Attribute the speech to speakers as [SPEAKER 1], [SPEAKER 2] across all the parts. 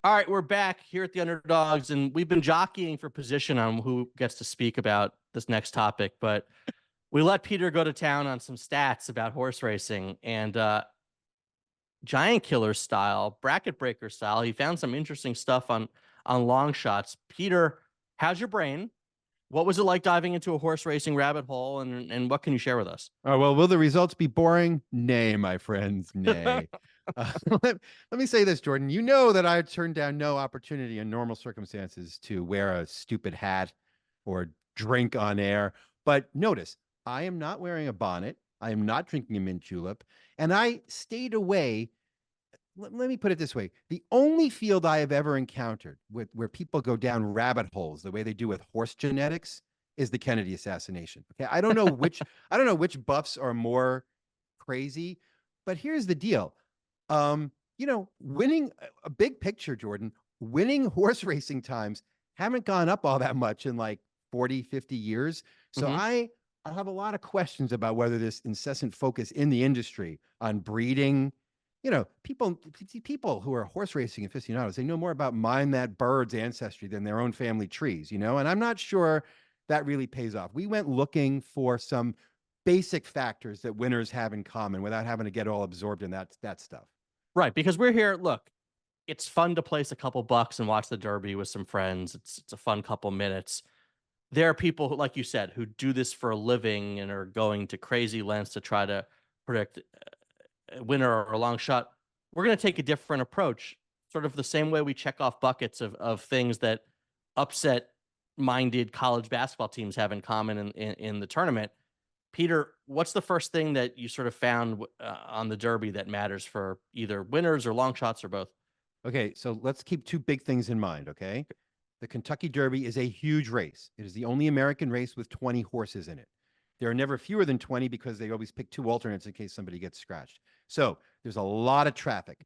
[SPEAKER 1] All right, we're back here at the Underdogs, and we've been jockeying for position on who gets to speak about this next topic, but we let Peter go to town on some stats about horse racing and giant killer style, bracket breaker style. He found some interesting stuff on long shots. Peter, how's your brain? What was it like diving into a horse racing rabbit hole, and what can you share with us?
[SPEAKER 2] Oh, well, will the results be boring? Nay, my friends, nay. Let me say this, Jordan. You know that I turned down no opportunity in normal circumstances to wear a stupid hat or drink on air. But notice, I am not wearing a bonnet. I am not drinking a mint julep. And I stayed away. Let me put it this way. The only field I have ever encountered where people go down rabbit holes the way they do with horse genetics is the Kennedy assassination. Okay. I don't know which buffs are more crazy, but here's the deal. Winning a big picture, Jordan, winning horse racing times haven't gone up all that much in like 40, 50 years. So
[SPEAKER 1] Mm-hmm.
[SPEAKER 2] I have a lot of questions about whether this incessant focus in the industry on breeding, people who are horse racing aficionados, they know more about mine that bird's ancestry than their own family trees, and I'm not sure that really pays off. We went looking for some basic factors that winners have in common without having to get all absorbed in that stuff.
[SPEAKER 1] Right, because we're here. Look, it's fun to place a couple bucks and watch the Derby with some friends. It's a fun couple minutes. There are people who, like you said, who do this for a living and are going to crazy lengths to try to predict a winner or a long shot. We're going to take a different approach, sort of the same way we check off buckets of things that upset minded college basketball teams have in common in the tournament. Peter, what's the first thing that you sort of found on the Derby that matters for either winners or long shots or both?
[SPEAKER 2] Okay, so let's keep two big things in mind, okay? The Kentucky Derby is a huge race. It is the only American race with 20 horses in it. There are never fewer than 20 because they always pick two alternates in case somebody gets scratched. So there's a lot of traffic.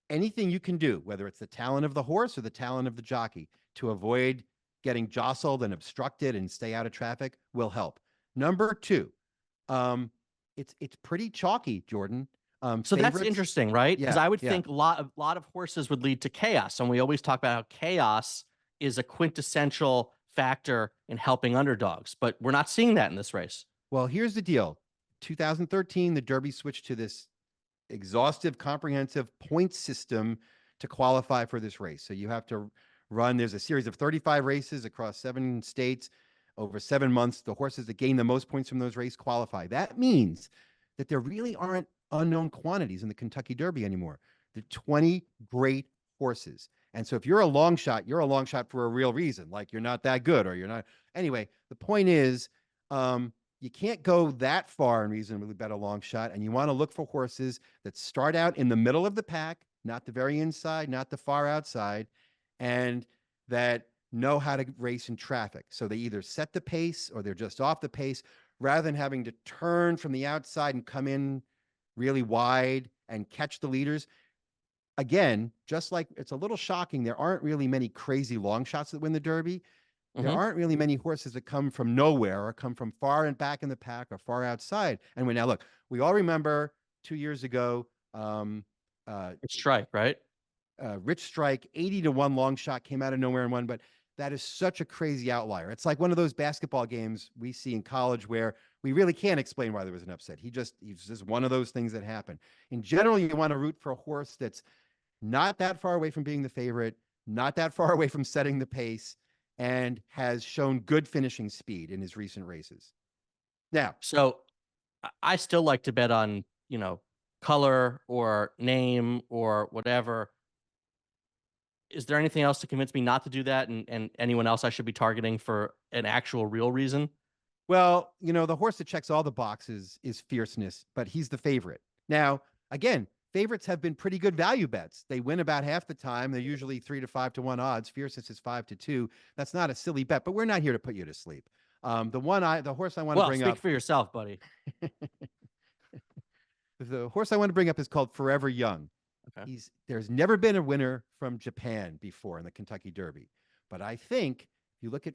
[SPEAKER 2] Anything you can do, whether it's the talent of the horse or the talent of the jockey, to avoid getting jostled and obstructed and stay out of traffic will help. Number two, it's pretty chalky, Jordan.
[SPEAKER 1] So that's
[SPEAKER 2] Favorites,
[SPEAKER 1] interesting, right? Because
[SPEAKER 2] yeah,
[SPEAKER 1] I would
[SPEAKER 2] yeah.
[SPEAKER 1] think a lot of horses would lead to chaos, and we always talk about how chaos is a quintessential factor in helping underdogs, but we're not seeing that in this race.
[SPEAKER 2] Well, here's the deal. 2013, the Derby switched to this exhaustive, comprehensive point system to qualify for this race. So you have to there's a series of 35 races across 7 states over 7 months. The horses that gain the most points from those races qualify. That means that there really aren't unknown quantities in the Kentucky Derby anymore. The 20 great horses. And so if you're a long shot, you're a long shot for a real reason. Like you're not that good or you're not. Anyway, the point is, you can't go that far and reasonably bet a long shot. And you want to look for horses that start out in the middle of the pack, not the very inside, not the far outside, and that know how to race in traffic. So they either set the pace or they're just off the pace rather than having to turn from the outside and come in really wide and catch the leaders. Again, just like it's a little shocking, there aren't really many crazy long shots that win the Derby. There
[SPEAKER 1] Mm-hmm.
[SPEAKER 2] aren't really many horses that come from nowhere or come from far and back in the pack or far outside. And we now look, we all remember 2 years ago,
[SPEAKER 1] It's strike, right?
[SPEAKER 2] Rich Strike, 80-1 long shot came out of nowhere and won, but that is such a crazy outlier. It's like one of those basketball games we see in college where we really can't explain why there was an upset. He's just one of those things that happen. In general, you want to root for a horse that's not that far away from being the favorite, not that far away from setting the pace, and has shown good finishing speed in his recent races. Now,
[SPEAKER 1] So I still like to bet on, color or name or whatever. Is there anything else to convince me not to do that, and anyone else I should be targeting for an actual real reason?
[SPEAKER 2] well, the horse that checks all the boxes is Fierceness, but he's the favorite. Now, again, favorites have been pretty good value bets. They win about half the time. They're usually 3 to 5 to 1 odds. Fierceness is 5 to 2. That's not a silly bet, but we're not here to put you to sleep. The horse I want to
[SPEAKER 1] Well,
[SPEAKER 2] bring
[SPEAKER 1] speak
[SPEAKER 2] up,
[SPEAKER 1] for yourself, buddy.
[SPEAKER 2] the horse I want to bring up is called Forever Young.
[SPEAKER 1] Okay.
[SPEAKER 2] There's never been a winner from Japan before in the Kentucky Derby, but I think if you look at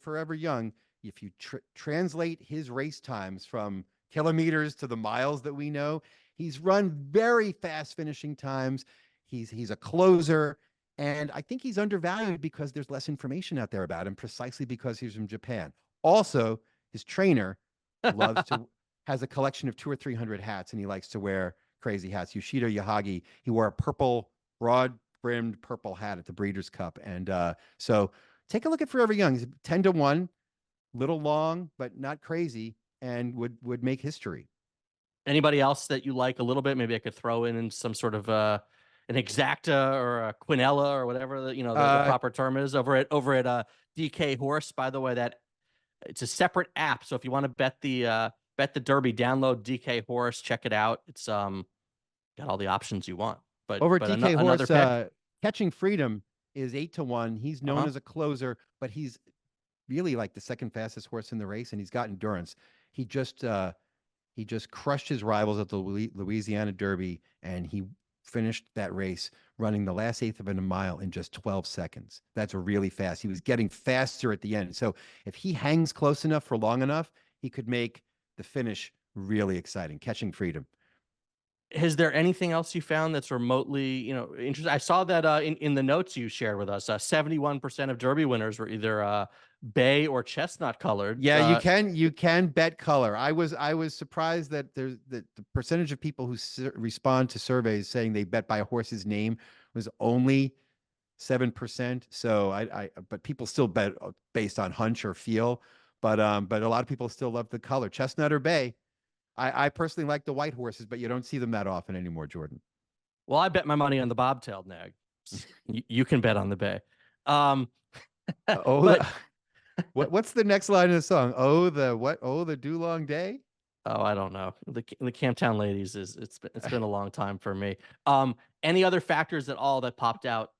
[SPEAKER 2] Forever Young, if you translate his race times from kilometers to the miles that we know, he's run very fast finishing times. He's a closer. And I think he's undervalued because there's less information out there about him, precisely because he's from Japan. Also, his trainer has a collection of 200 or 300 hats, and he likes to wear crazy hats. Yoshida Yahagi, he wore a purple, broad-brimmed purple hat at the Breeders' Cup. And so take a look at Forever Young. He's 10-1, little long, but not crazy, and would make history.
[SPEAKER 1] Anybody else that you like a little bit? Maybe I could throw in some sort of an exacta or a quinella or whatever the proper term is over at DK Horse. By the way, that it's a separate app, so if you want to bet the Derby, download DK Horse, check it out. It's got all the options you want. But
[SPEAKER 2] over
[SPEAKER 1] but
[SPEAKER 2] DK
[SPEAKER 1] Horse,
[SPEAKER 2] Catching Freedom is 8-1. He's known as a closer, but he's really like the second fastest horse in the race, and he's got endurance. He just crushed his rivals at the Louisiana Derby, and he finished that race running the last eighth of a mile in just 12 seconds. That's really fast. He was getting faster at the end. So if he hangs close enough for long enough, he could make the finish really exciting. Catching Freedom.
[SPEAKER 1] Is there anything else you found that's remotely, interesting? I saw that in the notes you shared with us, 71% of Derby winners were either bay or chestnut colored.
[SPEAKER 2] Yeah, you can bet color. I was surprised that the percentage of people who respond to surveys saying they bet by a horse's name was only 7%. So but people still bet based on hunch or feel. But a lot of people still love the color, chestnut or bay. I personally like the white horses, but you don't see them that often anymore, Jordan.
[SPEAKER 1] Well, I bet my money on the bobtailed nag. You can bet on the bay.
[SPEAKER 2] What's the next line of the song? Oh, the what? Oh, the Dulong Day.
[SPEAKER 1] Oh, I don't know. The Camptown Ladies it's been a long time for me. Any other factors at all that popped out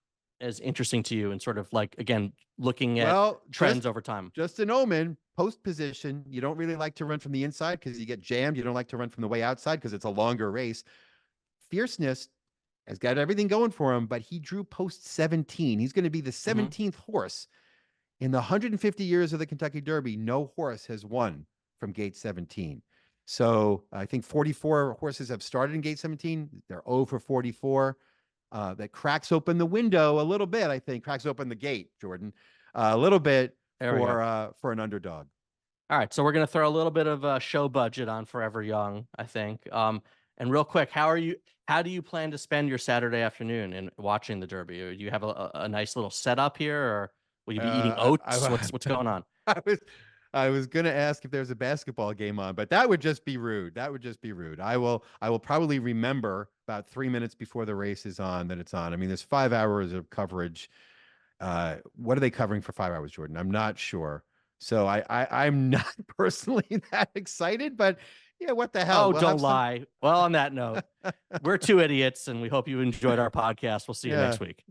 [SPEAKER 1] as interesting to you, and sort of like, again, looking at trends over time?
[SPEAKER 2] Just an omen. Post position. You don't really like to run from the inside because you get jammed. You don't like to run from the way outside because it's a longer race. Fierceness has got everything going for him, but he drew post 17. He's going to be the 17th horse. In the 150 years of the Kentucky Derby, no horse has won from gate 17. So I think 44 horses have started in gate 17. They're 0 for 44. That cracks open the window a little bit, I think. Cracks open the gate, Jordan, a little bit for an underdog.
[SPEAKER 1] All right, so we're going to throw a little bit of a show budget on Forever Young, I think. And real quick, how do you plan to spend your Saturday afternoon in watching the Derby? Or do you have a nice little setup here, or will you be eating oats? What's going on?
[SPEAKER 2] I was going to ask if there's a basketball game on, but that would just be rude. I will probably remember about 3 minutes before the race is on that it's on. I mean, there's 5 hours of coverage. What are they covering for 5 hours, Jordan? I'm not sure. So I'm not personally that excited, but yeah, what the hell?
[SPEAKER 1] Oh, don't lie. Well, on that note, we're two idiots, and we hope you enjoyed our podcast. We'll see you next week.